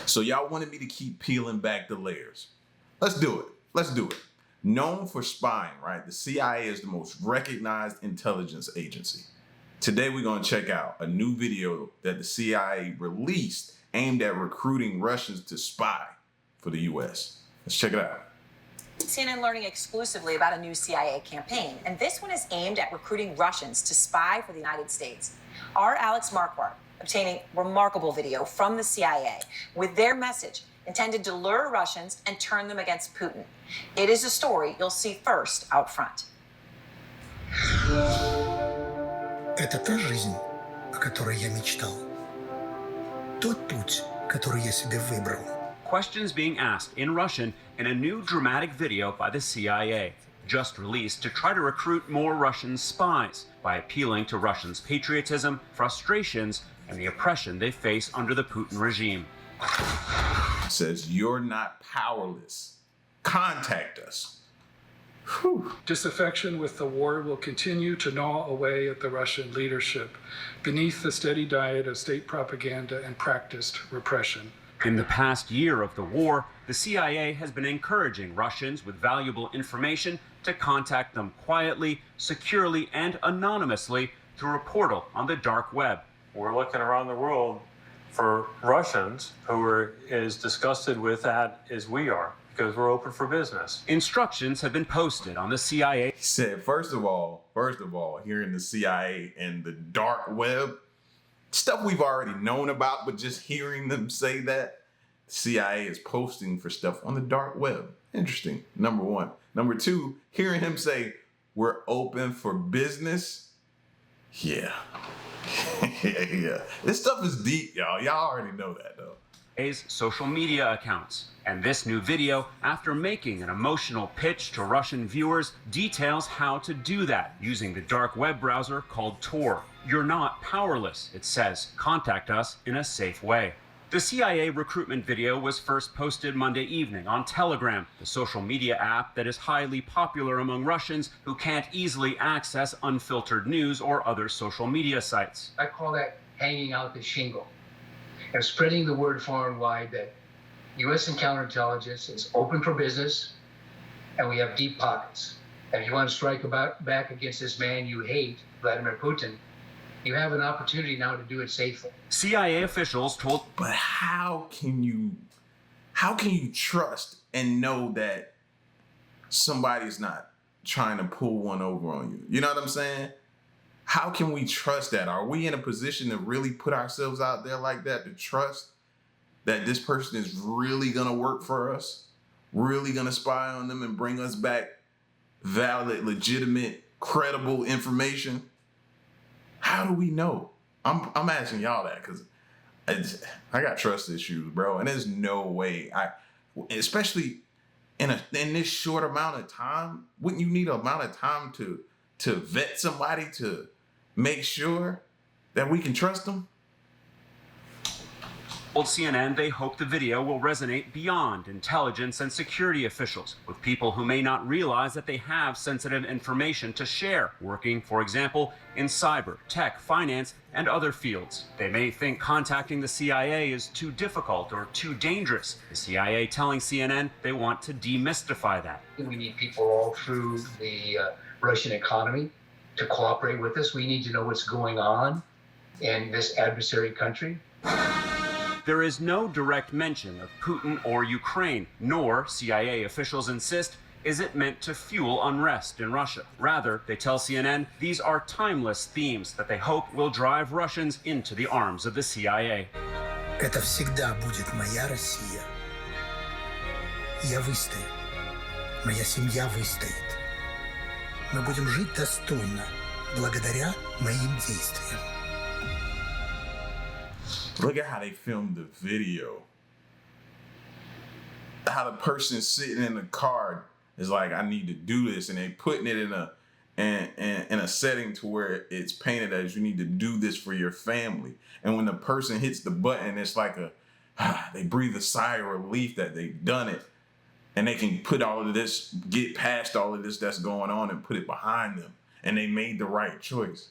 So y'all wanted me to keep peeling back the layers. Let's do it. Let's do it. Known for spying, right? The CIA is the most recognized intelligence agency. Today we're going to check out a new video that the CIA released aimed at recruiting Russians to spy for the US. Let's check it out. CNN learning exclusively about a new CIA campaign, and this one is aimed at recruiting Russians to spy for the United States. Our Alex Marquardt obtaining remarkable video from the CIA with their message intended to lure Russians and turn them against Putin. It is a story you'll see first out front. Это та жизнь, о которой я мечтал. Тот путь, который я себе выбрал. Questions being asked in Russian in a new dramatic video by the CIA, just released to try to recruit more Russian spies by appealing to Russians' patriotism, frustrations, and the oppression they face under the Putin regime. It says, you're not powerless. Contact us. Whew. Disaffection with the war will continue to gnaw away at the Russian leadership beneath the steady diet of state propaganda and practiced repression. In the past year of the war, the CIA has been encouraging Russians with valuable information to contact them quietly, securely, and anonymously through a portal on the dark web. We're looking around the world for Russians who are as disgusted with that as we are, because we're open for business. Instructions have been posted on the CIA. He said, first of all, hearing the CIA and the dark web, stuff we've already known about, but just hearing them say that, the CIA is posting for stuff on the dark web. Interesting, number one. Number two, hearing him say, we're open for business. Yeah. Yeah. This stuff is deep, y'all. Y'all already know that, though. Social media accounts. And this new video, after making an emotional pitch to Russian viewers, details how to do that using the dark web browser called Tor. You're not powerless, it says. Contact us in a safe way. The CIA recruitment video was first posted Monday evening on Telegram, the social media app that is highly popular among Russians who can't easily access unfiltered news or other social media sites. I call that hanging out the shingle and spreading the word far and wide that U.S. and counterintelligence is open for business and we have deep pockets. And if you want to strike back against this man you hate, Vladimir Putin, you have an opportunity now to do it safely. CIA officials told... But how can you trust and know that somebody's not trying to pull one over on you? You know what I'm saying? How can we trust that? Are we in a position to really put ourselves out there like that, to trust that this person is really going to work for us, really going to spy on them and bring us back valid, legitimate, credible information? How do we know? I'm asking y'all that because I got trust issues, bro, and there's no way especially in this short amount of time, wouldn't you need an amount of time to vet somebody to make sure that we can trust them? Told CNN they hope the video will resonate beyond intelligence and security officials, with people who may not realize that they have sensitive information to share, working, for example, in cyber, tech, finance, and other fields. They may think contacting the CIA is too difficult or too dangerous. The CIA telling CNN they want to demystify that. We need people all through the Russian economy to cooperate with us. We need to know what's going on in this adversary country. There is no direct mention of Putin or Ukraine, nor, CIA officials insist, is it meant to fuel unrest in Russia. Rather, they tell CNN these are timeless themes that they hope will drive Russians into the arms of the CIA. Это всегда будет моя Россия. Я выстою. Моя семья выстоит. Мы будем жить достойно, благодаря моим действиям. Look at how they filmed the video. How the person sitting in the car is like, I need to do this, and they putting it in a setting to where it's painted as you need to do this for your family. And when the person hits the button, it's like they breathe a sigh of relief that they've done it, and they can put all of this, get past all of this that's going on, and put it behind them. And they made the right choice.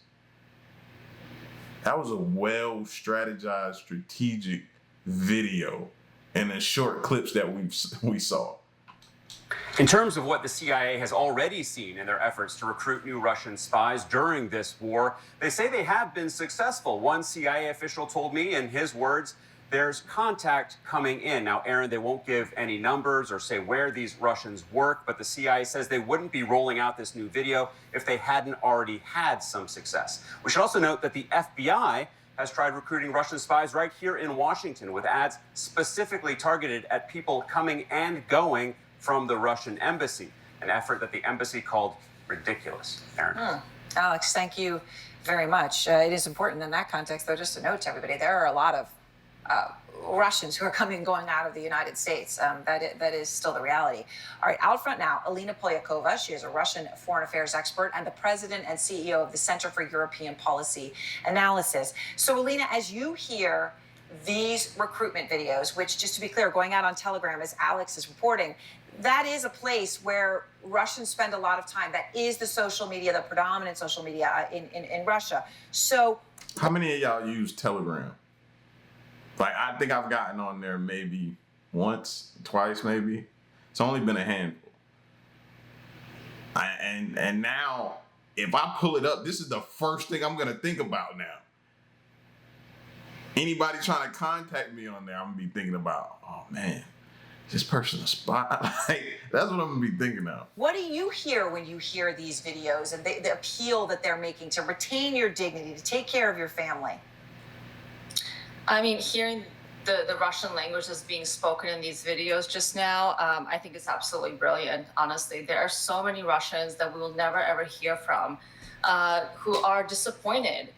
That was a well-strategized, strategic video. in the short clips that we saw. In terms of what the CIA has already seen in their efforts to recruit new Russian spies during this war, they say they have been successful. One CIA official told me, in his words, there's contact coming in. Now, Aaron, they won't give any numbers or say where these Russians work, but the CIA says they wouldn't be rolling out this new video if they hadn't already had some success. We should also note that the FBI has tried recruiting Russian spies right here in Washington with ads specifically targeted at people coming and going from the Russian embassy, an effort that the embassy called ridiculous. Aaron. Alex, thank you very much. It is important in that context, though, just a note to everybody, there are a lot of Russians who are coming and going out of the United States. That is still the reality. All right, out front now, Alina Polyakova. She is a Russian foreign affairs expert and the president and CEO of the Center for European Policy Analysis. So, Alina, as you hear these recruitment videos, which, just to be clear, going out on Telegram, as Alex is reporting, that is a place where Russians spend a lot of time. That is the social media, the predominant social media in Russia. So, how many of y'all use Telegram? Like, I think I've gotten on there maybe once, twice, maybe. It's only been a handful. And now, if I pull it up, this is the first thing I'm going to think about now. Anybody trying to contact me on there, I'm going to be thinking about, oh, man, is this person a spy? Like, that's what I'm going to be thinking of. What do you hear when you hear these videos and the appeal that they're making to retain your dignity, to take care of your family? I mean, hearing the Russian language that's being spoken in these videos just now, I think it's absolutely brilliant, honestly. There are so many Russians that we will never, ever hear from who are disappointed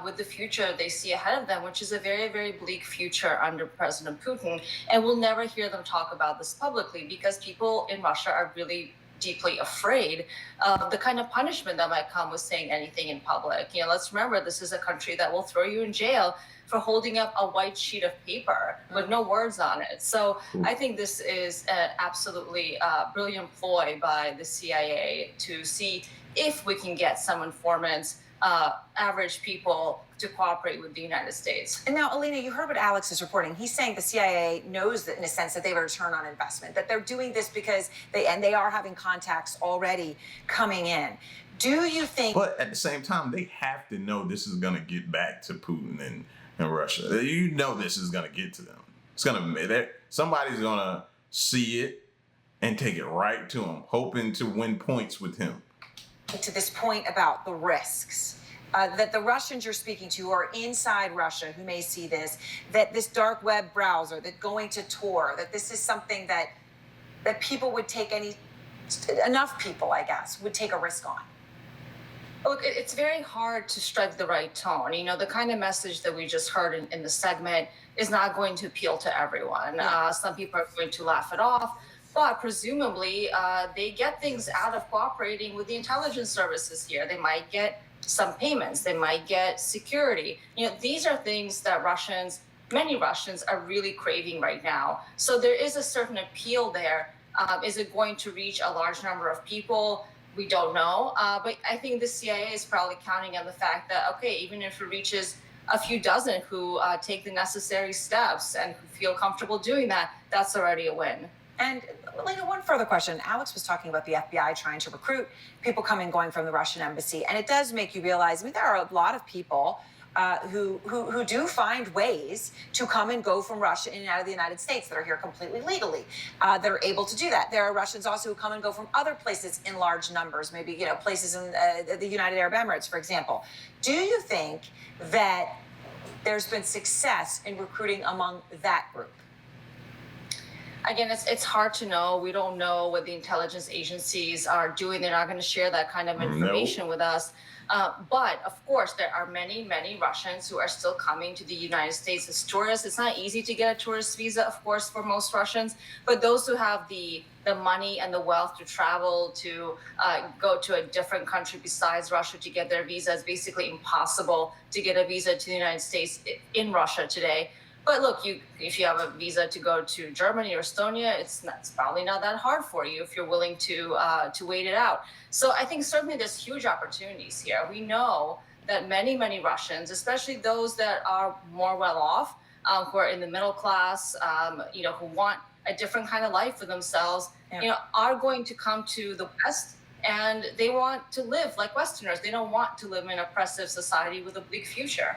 with the future they see ahead of them, which is a very, very bleak future under President Putin. And we'll never hear them talk about this publicly because people in Russia are really deeply afraid of the kind of punishment that might come with saying anything in public. You know, let's remember, this is a country that will throw you in jail for holding up a white sheet of paper with no words on it. So I think this is an absolutely brilliant ploy by the CIA to see if we can get some informants, average people, to cooperate with the United States. And now, Alina, you heard what Alex is reporting. He's saying the CIA knows that, in a sense, that they have a return on investment, that they're doing this because they are having contacts already coming in. Do you think... But at the same time, they have to know this is going to get back to Putin and Russia. You know this is going to get to them. It's going to... Somebody's going to see it and take it right to him, hoping to win points with him. To this point about the risks, that the Russians you're speaking to are inside Russia who may see this, that this dark web browser, that going to Tor, that this is something that people would take enough people, I guess, would take a risk on. Look, it's very hard to strike the right tone. You know, the kind of message that we just heard in the segment is not going to appeal to everyone. Some people are going to laugh it off. But presumably, they get things out of cooperating with the intelligence services here. They might get some payments. They might get security. You know, these are things that many Russians are really craving right now. So there is a certain appeal there. Is it going to reach a large number of people? We don't know. But I think the CIA is probably counting on the fact that, okay, even if it reaches a few dozen who take the necessary steps and who feel comfortable doing that, that's already a win. And Elena, one further question. Alex was talking about the FBI trying to recruit people coming and going from the Russian embassy. And it does make you realize, I mean, there are a lot of people who do find ways to come and go from Russia in and out of the United States that are here completely legally, that are able to do that. There are Russians also who come and go from other places in large numbers, maybe, you know, places in the United Arab Emirates, for example. Do you think that there's been success in recruiting among that group? Again, it's hard to know. We don't know what the intelligence agencies are doing. They're not going to share that kind of information with us. But of course, there are many, many Russians who are still coming to the United States as tourists. It's not easy to get a tourist visa, of course, for most Russians. But those who have the money and the wealth to travel, to go to a different country besides Russia to get their visa, it's basically impossible to get a visa to the United States in Russia today. But look, if you have a visa to go to Germany or Estonia, it's probably not that hard for you if you're willing to wait it out. So I think certainly there's huge opportunities here. We know that many, many Russians, especially those that are more well off, who are in the middle class, who want a different kind of life for themselves, are going to come to the West, and they want to live like Westerners. They don't want to live in an oppressive society with a bleak future.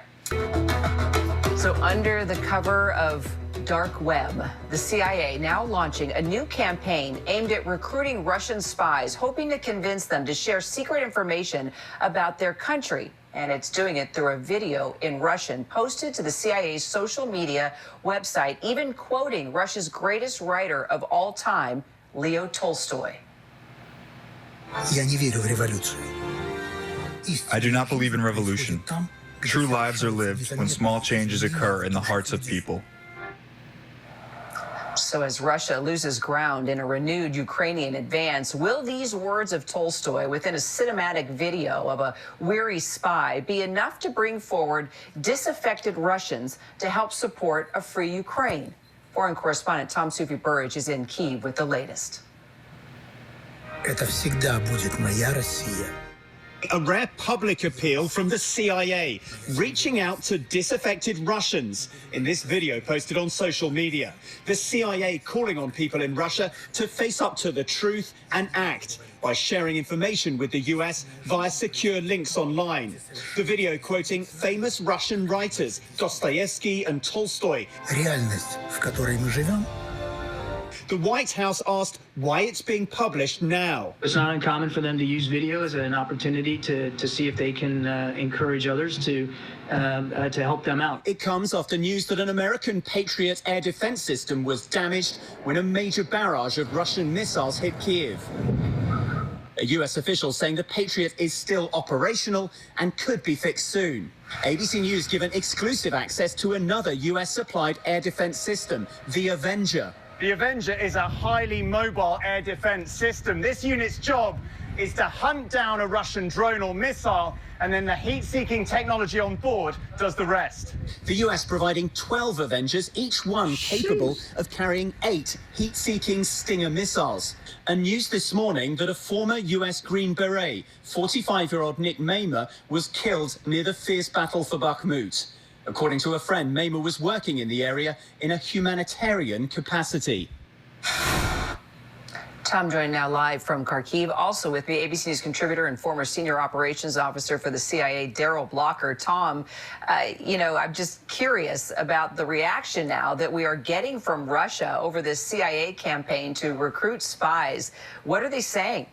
So under the cover of dark web, the CIA now launching a new campaign aimed at recruiting Russian spies, hoping to convince them to share secret information about their country. And it's doing it through a video in Russian posted to the CIA's social media website, even quoting Russia's greatest writer of all time, Leo Tolstoy. Я не верю в революцию. I do not believe in revolution. True lives are lived when small changes occur in the hearts of people. So as Russia loses ground in a renewed Ukrainian advance, will these words of Tolstoy within a cinematic video of a weary spy be enough to bring forward disaffected Russians to help support a free Ukraine? Foreign correspondent Tom Sufi-Burridge is in Kyiv with the latest. Это всегда будет моя Россия. A rare public appeal from the CIA, reaching out to disaffected Russians in this video posted on social media. The CIA calling on people in Russia to face up to the truth and act by sharing information with the US via secure links online. The video quoting famous Russian writers Dostoevsky and Tolstoy. Реальность, в которой мы живем. The White House asked why it's being published now. It's not uncommon for them to use video as an opportunity to see if they can encourage others to help them out. It comes after news that an American Patriot air defense system was damaged when a major barrage of Russian missiles hit Kyiv. A US official saying the Patriot is still operational and could be fixed soon. ABC News given exclusive access to another US-supplied air defense system, the Avenger. The Avenger is a highly mobile air defense system. This unit's job is to hunt down a Russian drone or missile, and then the heat-seeking technology on board does the rest. The US providing 12 Avengers, each one capable of carrying 8 heat-seeking Stinger missiles. And news this morning that a former US Green Beret, 45-year-old Nick Maimer, was killed near the fierce battle for Bakhmut. According to a friend, Maimer was working in the area in a humanitarian capacity. Tom joined now live from Kharkiv. Also with me, ABC News contributor and former senior operations officer for the CIA, Daryl Blocker. Tom, I'm just curious about the reaction now that we are getting from Russia over this CIA campaign to recruit spies. What are they saying?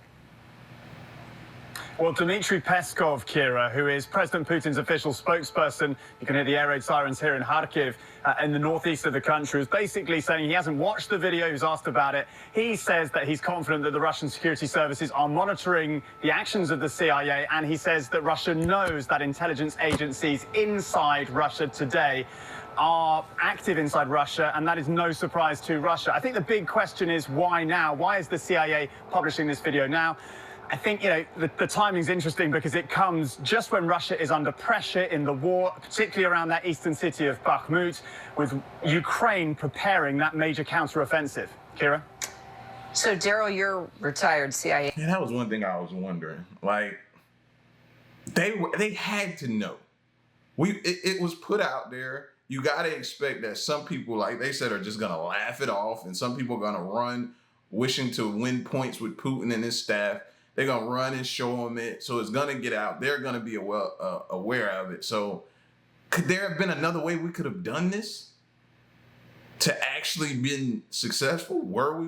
Well, Dmitry Peskov, Kira, who is President Putin's official spokesperson, you can hear the air raid sirens here in Kharkiv, in the northeast of the country, is basically saying he hasn't watched the video, he was asked about it. He says that he's confident that the Russian security services are monitoring the actions of the CIA, and he says that Russia knows that intelligence agencies inside Russia today are active inside Russia, and that is no surprise to Russia. I think the big question is why now? Why is the CIA publishing this video now? I think, the timing's interesting because it comes just when Russia is under pressure in the war, particularly around that eastern city of Bakhmut, with Ukraine preparing that major counteroffensive. Kira? So, Daryl, you're retired CIA. Yeah, that was one thing I was wondering. Like, they had to know. It was put out there. You got to expect that some people, like they said, are just going to laugh it off, and some people are going to run wishing to win points with Putin and his staff. They're going to run and show them it. So it's going to get out. They're going to be aware of it. So could there have been another way we could have done this to actually been successful? Were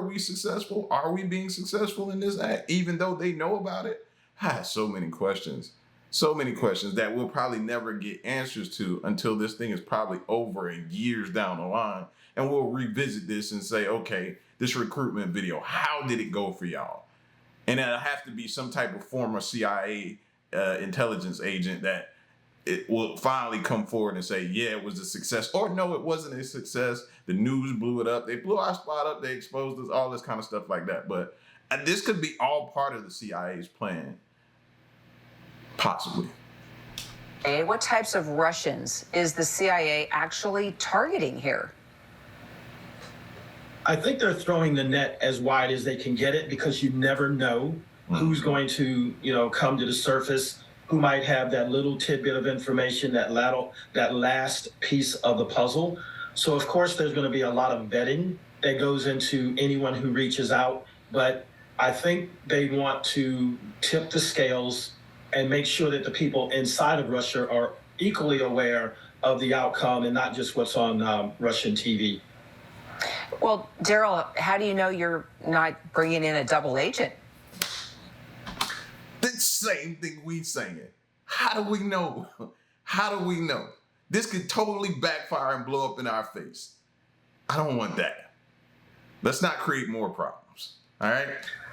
we successful? Are we being successful in this act, even though they know about it? I have so many questions that we'll probably never get answers to until this thing is probably over and years down the line. And we'll revisit this and say, okay, this recruitment video, how did it go for y'all? And it'll have to be some type of former CIA intelligence agent that it will finally come forward and say, yeah, it was a success. Or no, it wasn't a success. The news blew it up. They blew our spot up. They exposed us, all this kind of stuff like that. But this could be all part of the CIA's plan. Possibly. What types of Russians is the CIA actually targeting here? I think they're throwing the net as wide as they can get it because you never know who's going to, come to the surface who might have that little tidbit of information, that last piece of the puzzle. So of course there's going to be a lot of vetting that goes into anyone who reaches out, but I think they want to tip the scales and make sure that the people inside of Russia are equally aware of the outcome and not just what's on Russian TV. Well, Daryl, how do you know you're not bringing in a double agent? The same thing we saying. How do we know? How do we know? This could totally backfire and blow up in our face. I don't want that. Let's not create more problems. All right?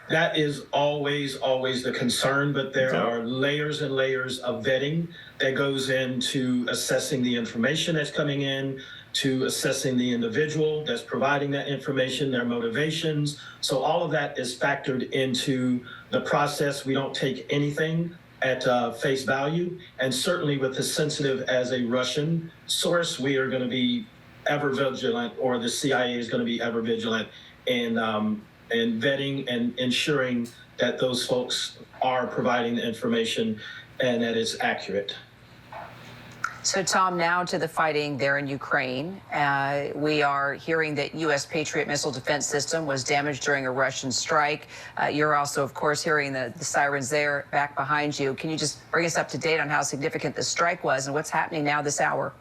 That is always the concern, but there are layers and layers of vetting that goes into assessing the information that's coming in, to assessing the individual that's providing that information, their motivations. So all of that is factored into the process. We don't take anything at face value. And certainly with as sensitive as a Russian source, we are going to be ever vigilant, or the CIA is going to be ever vigilant in vetting and ensuring that those folks are providing the information and that it's accurate. So, Tom, now to the fighting there in Ukraine. We are hearing that U.S. Patriot missile defense system was damaged during a Russian strike. You're also, of course, hearing the sirens there back behind you. Can you just bring us up to date on how significant the strike was and what's happening now this hour?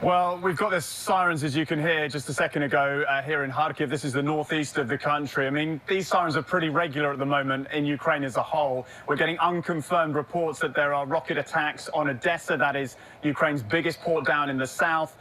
Well, we've got the sirens, as you can hear, just a second ago here in Kharkiv. This is the northeast of the country. I mean, these sirens are pretty regular at the moment in Ukraine as a whole. We're getting unconfirmed reports that there are rocket attacks on Odessa, that is Ukraine's biggest port down in the south.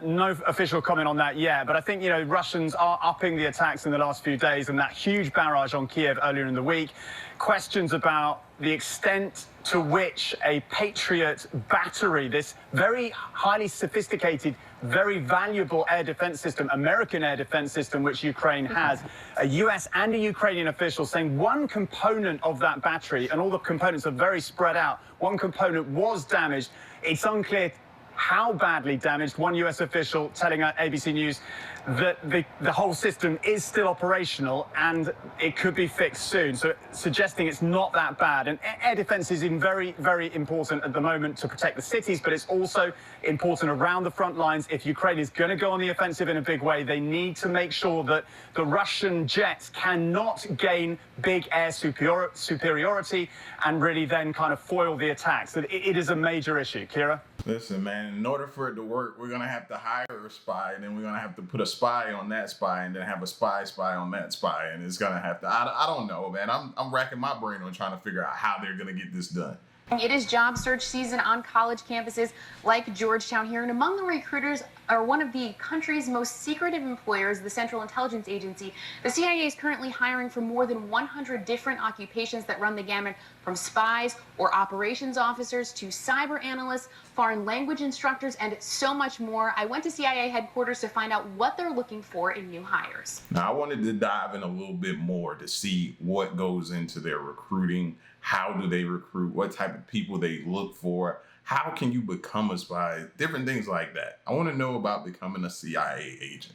No official comment on that yet, but I think, you know, Russians are upping the attacks in the last few days, and that huge barrage on Kiev earlier in the week. Questions about the extent to which a Patriot battery, this very highly sophisticated, very valuable air defense system, American air defense system, which Ukraine has, a US and a Ukrainian official saying one component of that battery, and all the components are very spread out, one component was damaged. It's unclear how badly damaged. One US official telling ABC News that the whole system is still operational and it could be fixed soon, so suggesting it's not that bad. And air defense is very, very important at the moment to protect the cities, but it's also important around the front lines. If Ukraine is going to go on the offensive in a big way, they need to make sure that the Russian jets cannot gain big air superiority and really then kind of foil the attacks. It is a major issue. Kira? Listen, man, in order for it to work, we're going to have to hire a spy, and then we're going to have to put a spy on that spy, and then have a spy on that spy, and it's going to have to, I don't know, man. I'm racking my brain on trying to figure out how they're going to get this done. It is job search season on college campuses like Georgetown here, and among the recruiters are one of the country's most secretive employers, the Central Intelligence Agency. The CIA is currently hiring for more than 100 different occupations that run the gamut from spies or operations officers to cyber analysts, foreign language instructors, and so much more. I went to CIA headquarters to find out what they're looking for in new hires. Now, I wanted to dive in a little bit more to see what goes into their recruiting. How do they recruit? What type of people they look for? How can you become a spy? Different things like that. I want to know about becoming a CIA agent.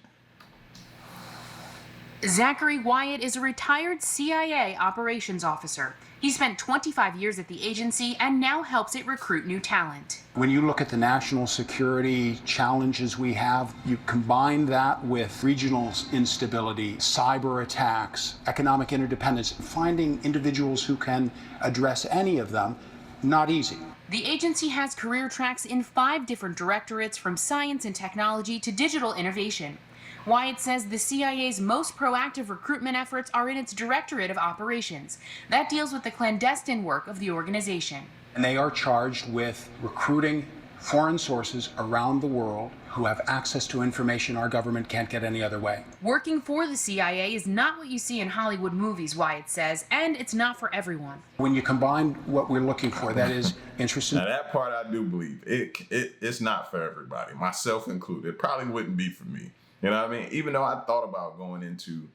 Zachary Wyatt is a retired CIA operations officer. He spent 25 years at the agency and now helps it recruit new talent. When you look at the national security challenges we have, you combine that with regional instability, cyber attacks, economic interdependence, finding individuals who can address any of them, not easy. The agency has career tracks in 5 different directorates, from science and technology to digital innovation. Wyatt says the CIA's most proactive recruitment efforts are in its Directorate of Operations. That deals with the clandestine work of the organization. And they are charged with recruiting foreign sources around the world who have access to information our government can't get any other way. Working for the CIA is not what you see in Hollywood movies, Wyatt says, and it's not for everyone. When you combine what we're looking for, that is interesting. Now that part I do believe. It's not for everybody, myself included. It probably wouldn't be for me. You know what I mean? Even though I thought about going into,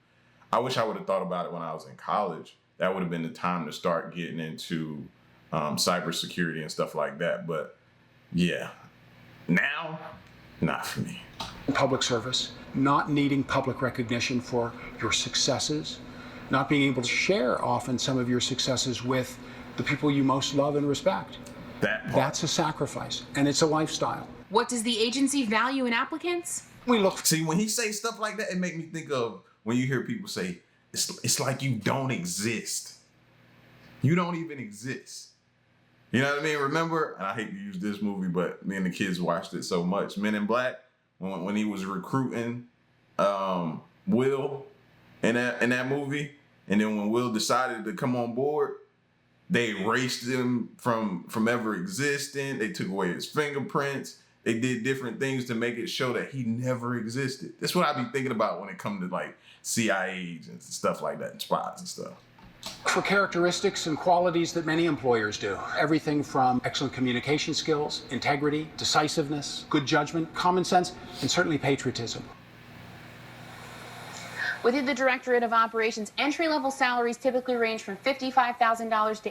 I wish I would have thought about it when I was in college. That would have been the time to start getting into cybersecurity and stuff like that. But yeah, now, not for me. Public service, not needing public recognition for your successes, not being able to share often some of your successes with the people you most love and respect. That's a sacrifice, and it's a lifestyle. What does the agency value in applicants? We look. See, when he say stuff like that, it make me think of when you hear people say, it's like you don't exist. You don't even exist. You know what I mean? Remember, and I hate to use this movie, but me and the kids watched it so much. Men in Black, when he was recruiting Will in that movie, and then when Will decided to come on board, they erased him from ever existing. They took away his fingerprints. They did different things to make it show that he never existed. That's what I be thinking about when it comes to like CIA agents and stuff like that, and spies and stuff. For characteristics and qualities that many employers do. Everything from excellent communication skills, integrity, decisiveness, good judgment, common sense, and certainly patriotism. Within the Directorate of Operations, entry-level salaries typically range from $55,000 to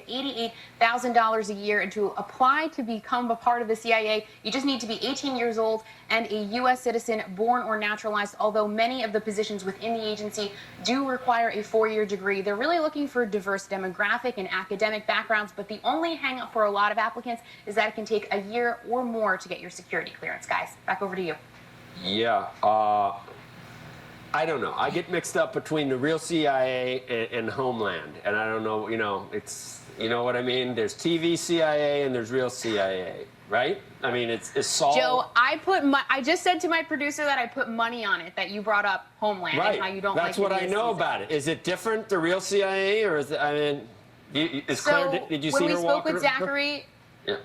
$88,000 a year. And to apply to become a part of the CIA, you just need to be 18 years old and a U.S. citizen, born or naturalized, although many of the positions within the agency do require a 4-year degree. They're really looking for diverse demographic and academic backgrounds, but the only hang-up for a lot of applicants is that it can take a year or more to get your security clearance. Guys, back over to you. Yeah, I don't know. I get mixed up between the real CIA and Homeland, and I don't know, it's, you know what I mean? There's TV CIA and there's real CIA, right? I mean, it's Saul. Joe, I just said to my producer that I put money on it, that you brought up Homeland Right. and how you don't That's like what I know about it. Is it different, the real CIA, or is it, I mean, is Claire, did you see her walk? When we spoke with Zachary, Yeah.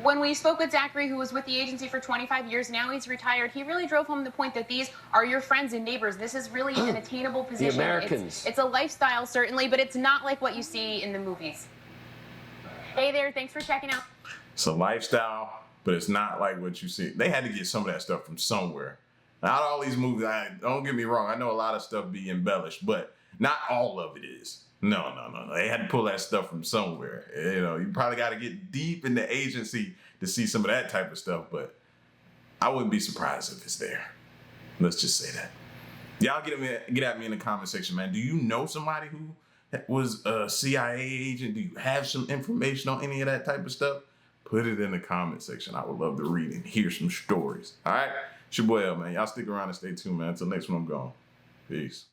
when we spoke with Zachary, who was with the agency for 25 years, now he's retired, he really drove home the point that these are your friends and neighbors. This is really an attainable position. The Americans. It's a lifestyle, certainly, but it's not like what you see in the movies. Hey there, thanks for checking out. It's a lifestyle, but it's not like what you see. They had to get some of that stuff from somewhere. Not all these movies, don't get me wrong, I know a lot of stuff be embellished, but not all of it is. No. They had to pull that stuff from somewhere. You probably got to get deep in the agency to see some of that type of stuff, but I wouldn't be surprised if it's there. Let's just say that. Y'all get at me in the comment section, man. Do you know somebody who was a CIA agent? Do you have some information on any of that type of stuff? Put it in the comment section. I would love to read and hear some stories. All right? It's your boy L, man. Y'all stick around and stay tuned, man. Until next one, I'm gone. Peace.